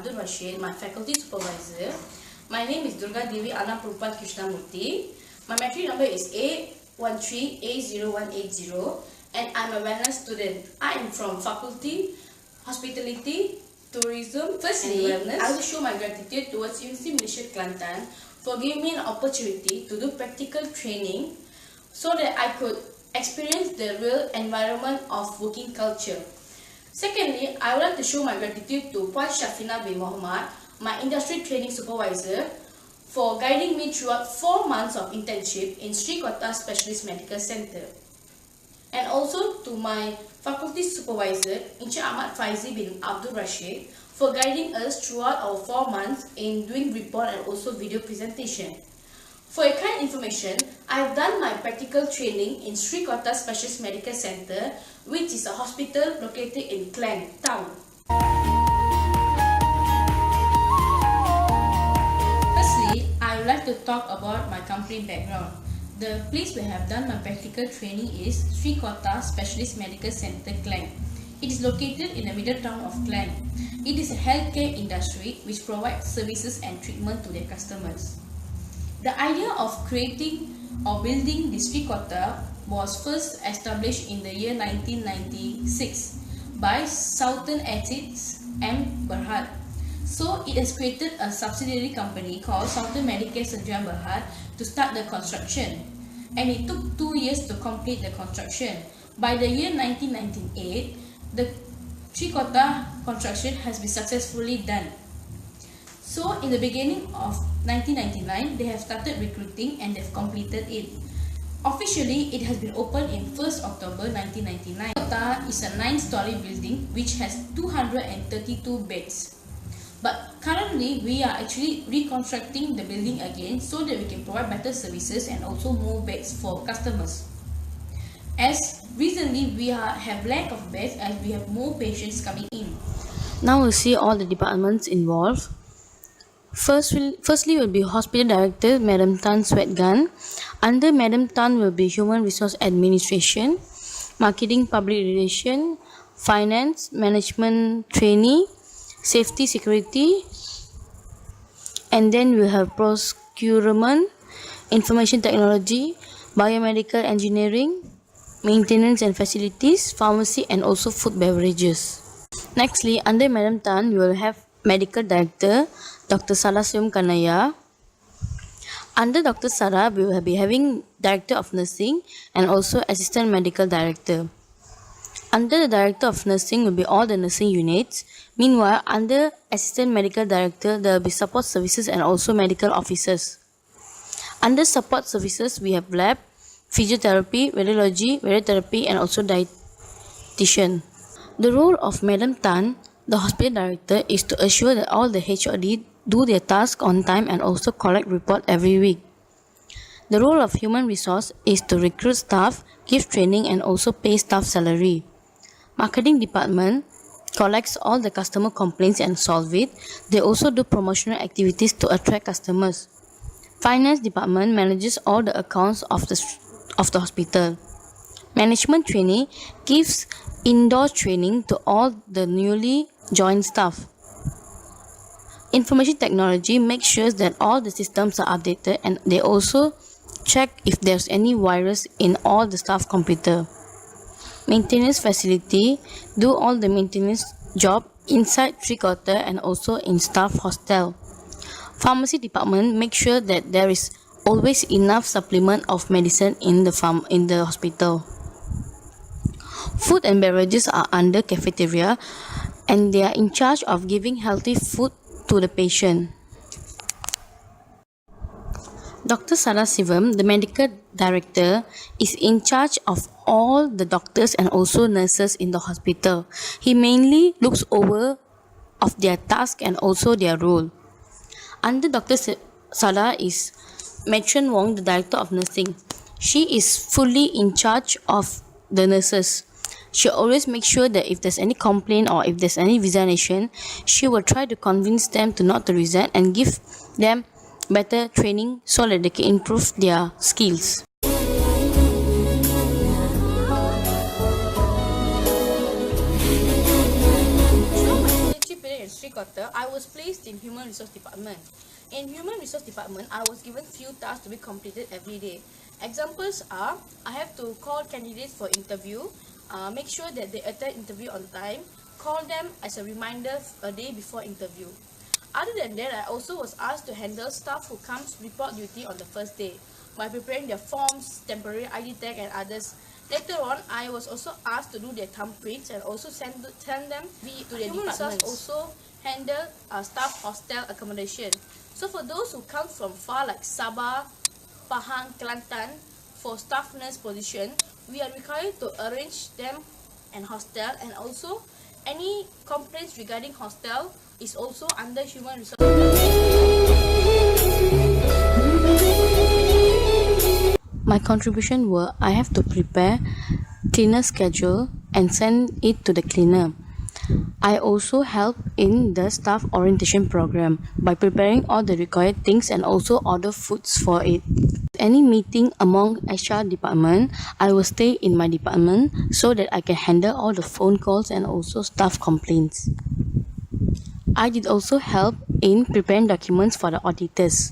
Abdul Rashid, my faculty supervisor. My name is DURGADEVI KRISHNNA. My matric number is A13A0180 and I'm a wellness student. I am from Faculty Hospitality, Tourism Firstly, and Wellness. I will show my gratitude towards University Malaysia Kelantan for giving me an opportunity to do practical training so that I could experience the real environment of working culture. Secondly, I would like to show my gratitude to Puan Shafina bin Mohamad, my industry training supervisor, for guiding me throughout 4 months of internship in Kota Specialist Medical Center. And also to my faculty supervisor, Encik Ahmad Faizi bin Abdul Rashid, for guiding us throughout our 4 months in doing report and also video presentation. For your kind information, I've done my practical training in Kota Specialist Medical Center, which is a hospital located in Klang town. Firstly, I would like to talk about my company background. The place where I have done my practical training is Kota Specialist Medical Center, Klang. It is located in the middle town of Klang. It is a healthcare industry which provides services and treatment to their customers. The idea of creating or building this Kota was first established in the year 1996 by Sultan Aziz M. Berhad. So it has created a subsidiary company called Sultan Medicare Sdn Berhad to start the construction, and it took 2 years to complete the construction. By the year 1998, the Kota construction has been successfully done. So in the beginning of 1999, they have started recruiting and they've completed it. Officially, it has been opened in 1st October 1999. Kota is a 9-story building which has 232 beds. But currently, we are actually reconstructing the building again so that we can provide better services and also more beds for customers. As recently, we have lack of beds as we have more patients coming in. now we'll see all the departments involved. Firstly will be Hospital Director Madam Tan Swetgan. Under Madam Tan will be Human Resource Administration, Marketing Public Relation, Finance, Management Trainee, Safety Security, and then we'll have Procurement, Information Technology, Biomedical Engineering, Maintenance and Facilities, Pharmacy and also Food Beverages. Nextly, under Madam Tan, we will have Medical Director Dr. Sarah Kanaya. Under Dr. Sarah, we will be having Director of Nursing and also Assistant Medical Director. Under the Director of Nursing will be all the nursing units. Meanwhile, under Assistant Medical Director, there will be support services and also medical officers. Under support services, we have lab, physiotherapy, radiotherapy and also dietitian. The role of Madam Tan, the hospital director, is to assure that all the HOD do their task on time and also collect report every week. The role of human resource is to recruit staff, give training and also pay staff salary. Marketing department collects all the customer complaints and solve it. They also do promotional activities to attract customers. Finance department manages all the accounts of the hospital. Management trainee gives indoor training to all the newly joined staff. Information technology makes sure that all the systems are updated and they also check if there's any virus in all the staff computer. Maintenance facility do all the maintenance job inside Kota and also in staff hostel. Pharmacy department make sure that there is always enough supplement of medicine in the hospital. Food and beverages are under cafeteria and they are in charge of giving healthy food to the patient. Dr. Sadasivam, the medical director, is in charge of all the doctors and also nurses in the hospital. He mainly looks over of their task and also their role. Under Dr. Sada is Matron Wong, the director of nursing. She is fully in charge of the nurses. She always makes sure that if there's any complaint or if there's any resignation, she will try to convince them to not to resign and give them better training so that they can improve their skills. Sri Kota, I was placed in Human Resource Department. In Human Resource Department, I was given few tasks to be completed every day. Examples are, I have to call candidates for interview, make sure that they attend interview on time, call them as a reminder a day before interview. Other than that, I also was asked to handle staff who comes report duty on the first day by preparing their forms, temporary ID tag and others. Later on, I was also asked to do their thumbprints and also send them to their departments. Also handle staff hostel accommodation. So for those who come from far like Sabah, Pahang, Kelantan for staff nurse position, we are required to arrange them an hostel, and also any complaints regarding hostel is also under human resource. My contribution were I have to prepare cleaner schedule and send it to the cleaner. I also help in the staff orientation program by preparing all the required things and also order foods for it. Any meeting among HR department, I will stay in my department so that I can handle all the phone calls and also staff complaints. I did also help in preparing documents for the auditors.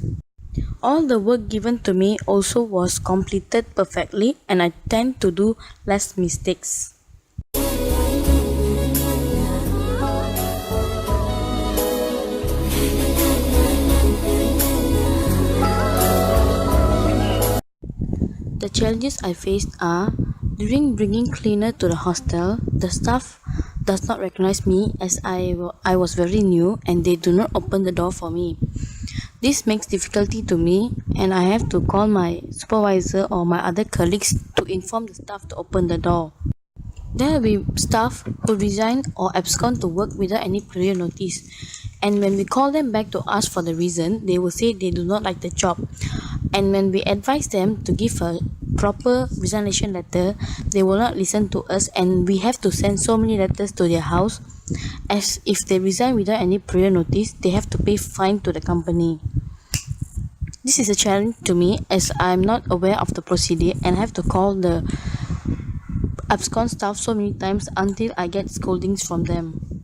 All the work given to me also was completed perfectly, and I tend to do less mistakes. The challenges I faced are, during bringing cleaner to the hostel, the staff does not recognize me as I was very new and they do not open the door for me. This makes difficulty to me, and I have to call my supervisor or my other colleagues to inform the staff to open the door. There will be staff who resign or abscond to work without any prior notice, and when we call them back to ask for the reason, they will say they do not like the job. And when we advise them to give a proper resignation letter, they will not listen to us, and we have to send so many letters to their house, as if they resign without any prior notice, they have to pay fine to the company. This is a challenge to me as I am not aware of the procedure and have to call the abscond staff so many times until I get scoldings from them.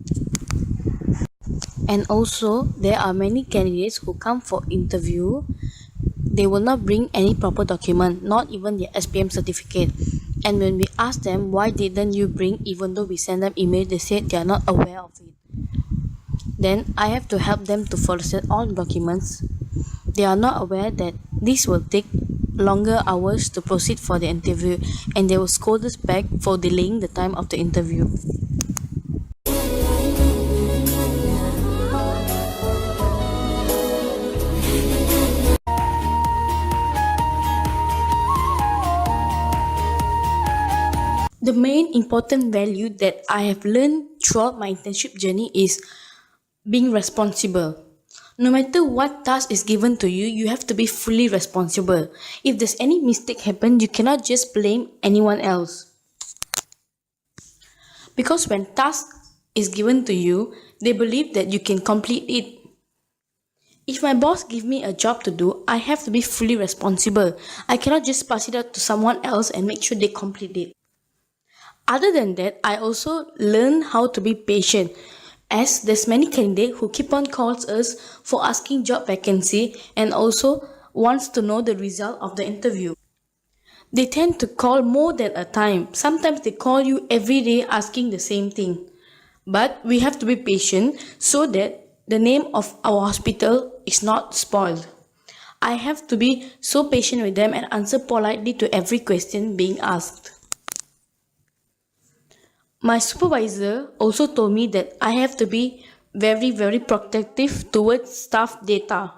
And also, there are many candidates who come for interview. They will not bring any proper document, not even their SPM certificate. And when we ask them, why didn't you bring, even though we send them email, they said they are not aware of it. Then I have to help them to process all the documents. They are not aware that this will take longer hours to proceed for the interview, and they will scold us back for delaying the time of the interview. The main important value that I have learned throughout my internship journey is being responsible. No matter what task is given to you, you have to be fully responsible. If there's any mistake happen, you cannot just blame anyone else. Because when task is given to you, they believe that you can complete it. If my boss gives me a job to do, I have to be fully responsible. I cannot just pass it out to someone else and make sure they complete it. Other than that, I also learn how to be patient, as there's many candidates who keep on calls us for asking job vacancy and also wants to know the result of the interview. They tend to call more than a time. Sometimes they call you every day asking the same thing. But we have to be patient so that the name of our hospital is not spoiled. I have to be so patient with them and answer politely to every question being asked. My supervisor also told me that I have to be very protective towards staff data.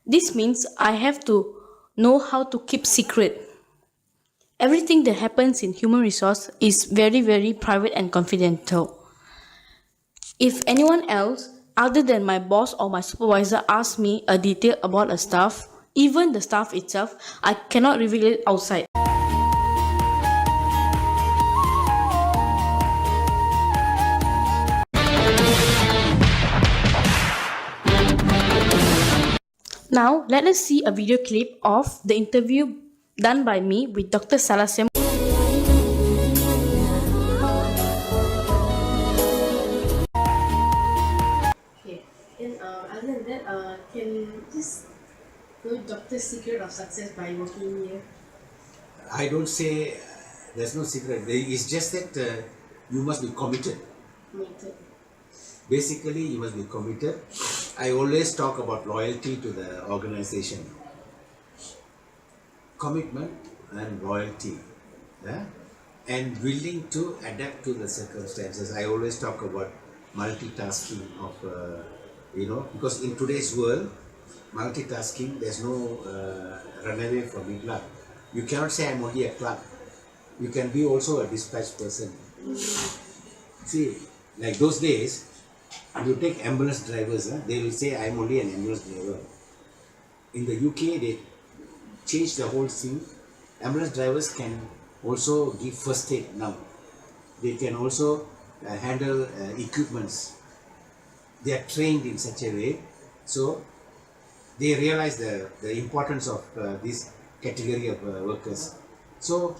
This means I have to know how to keep secret. Everything that happens in human resource is very private and confidential. If anyone else other than my boss or my supervisor asks me a detail about a staff, even the staff itself, I cannot reveal it outside. Now, let us see a video clip of the interview done by me with Dr. Salasem. than that, can just know doctor's secret of success by working here? I don't say there's no secret. It's just that you must be committed. Committed. Basically, you must be committed. I always talk about loyalty to the organization. Commitment and loyalty. Yeah? And willing to adapt to the circumstances. I always talk about multitasking of, because in today's world, multitasking, there's no runaway from it. You cannot say I'm only a clerk. You can be also a dispatch person. See, like those days, you take ambulance drivers, they will say I'm only an ambulance driver. In the UK, they changed the whole thing. Ambulance drivers can also give first aid now. They can also handle equipments. They are trained in such a way, so they realize the importance of this category of workers. So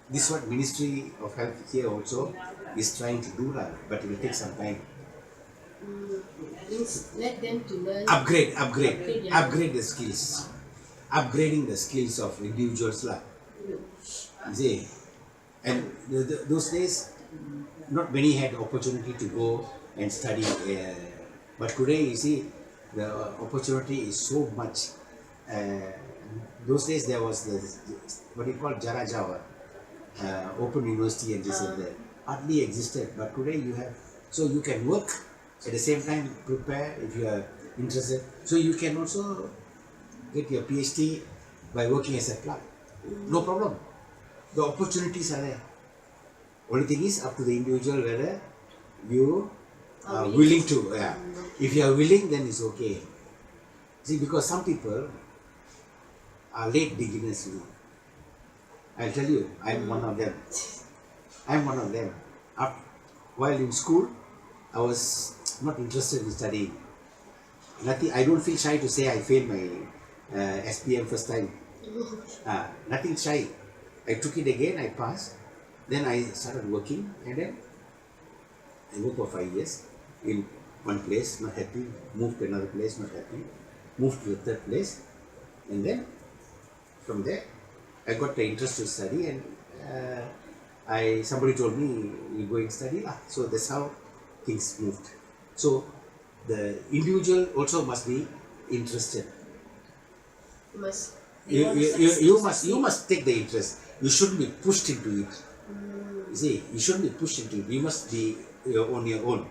this is what Ministry of Health here also is trying to do, but it will take some time. Means let them to learn. Upgrade the skills. Upgrading the skills of individuals. You see, and those days, not many had opportunity to go and study. But today, you see, the opportunity is so much. Those days there was what you call Jara Java, Open University and this and that. Hardly existed, but today you have, so you can work at the same time, prepare if you are interested. So you can also get your PhD by working as a clerk. No problem. The opportunities are there. Only thing is up to the individual whether you are willing to. Yeah. If you are willing, then it's okay. See, because some people are late beginners. I'll tell you, I'm one of them. While in school, I was not interested in studying. Nothing. I don't feel shy to say I failed my SPM first time. Nothing shy. I took it again, I passed. Then I started working, and then I worked for 5 years in one place, not happy. Moved to another place, not happy. Moved to the third place, and then from there I got the interest to study, and somebody told me you go and study lah. So that's how things moved. So the individual also must be interested. You must take the interest. You shouldn't be pushed into it. You see, you shouldn't be pushed into it. You must be on your own.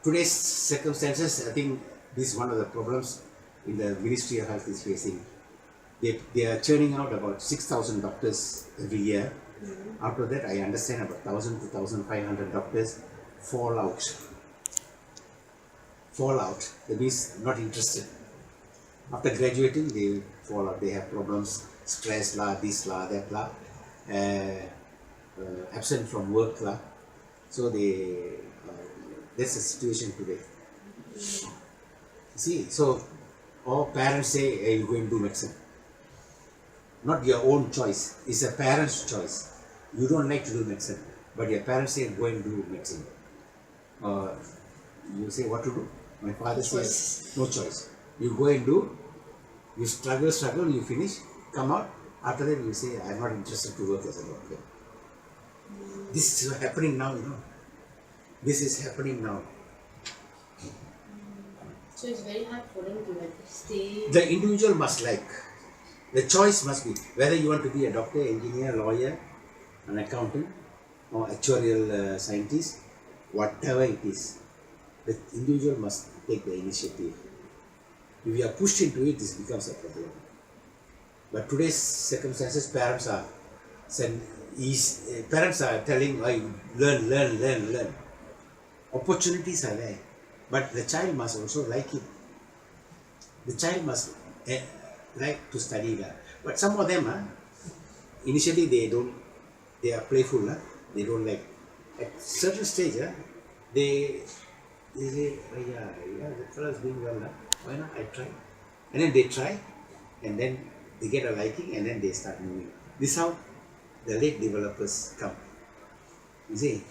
Today's circumstances, I think this is one of the problems in the Ministry of Health is facing. They are churning out about 6,000 doctors every year. After that, I understand about 1,000 to 1,500 doctors fall out. That means not interested. After graduating, they fall out. They have problems, stress, this, that, absent from work. So that's the situation today. See, so all parents say, hey, you're going to do medicine. Not your own choice. It's a parent's choice. You don't like to do medicine, but your parents say, go and do medicine. You say, what to do? My father says, no choice. You go and do, you struggle, you finish, come out. After that, you say, I'm not interested to work as a doctor. This is happening now, This is happening now. So it's very hard for them to stay. The individual must like. The choice must be whether you want to be a doctor, engineer, lawyer, an accountant, or actuarial scientist, whatever it is. The individual must take the initiative. If you are pushed into it, this becomes a problem. But today's circumstances, parents are telling, learn. Opportunities are there, but the child must also like it. The child must like to study. But some of them, initially they are playful, they don't like. At certain stage, they say, the fellow is doing well, why not I try? And then they try, and then they get a liking, and then they start moving. This is how the late developers come. You see,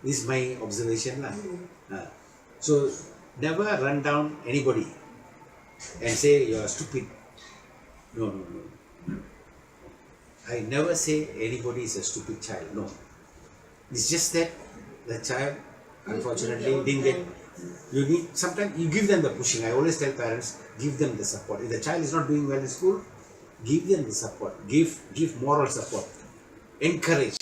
this is my observation. So never run down anybody and say you are stupid. No, no, no. I never say anybody is a stupid child. No. It's just that the child unfortunately didn't get. You need sometimes you give them the pushing. I always tell parents, give them the support. If the child is not doing well in school, give them the support. Give moral support. Encourage.